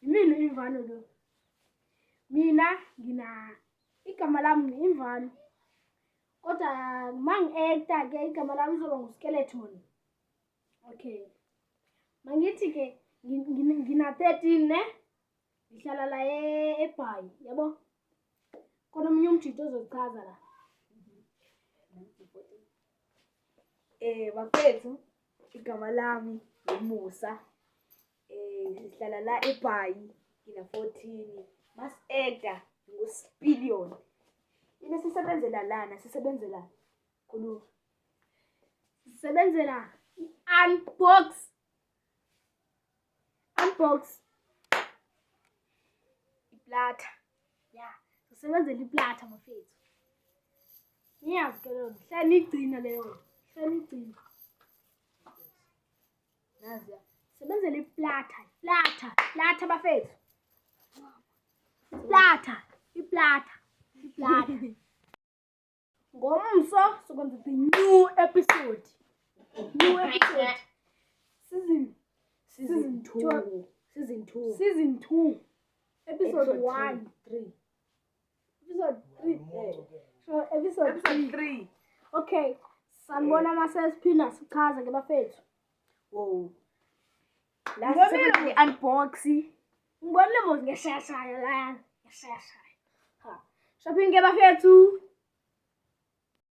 Yimini imvano lo. Mina ngina igama lami Imvano. Kodwa mangi-acta ke igama lami lizoba nguSkeleton. Okay. Mangithi ke ngina 13 ne? Ngihlala la eBhayi, yabo? Khona omunye umjito ozochaza la. Bafethu, igama lami nguMusa. Ngihlala la eBhayi, ngina 14. Mas-acta nguSpilion. Yini sisebenzela lana, sisebenzela khulu. Sisebenzela unbox. Iplata. Yeah, sisebenzela iplata bafethu. Niyazi ke leyo, hlala niyigcina leyo. Hlala niyigcina. Nazi ya. Sisebenzela iplata bafethu. Iplata. Ngomso sokwenza the new episode. Season 2. Episode 1, 3. Episode 3. So episode 3. Okay. Sanibona mase siphinda sichaza ke bafethu. Wow. La sisebenzela i-unbox. Ngibonile mos ngeshashaya la. Ngeshashaya. Ha. Shopping ke bafethu.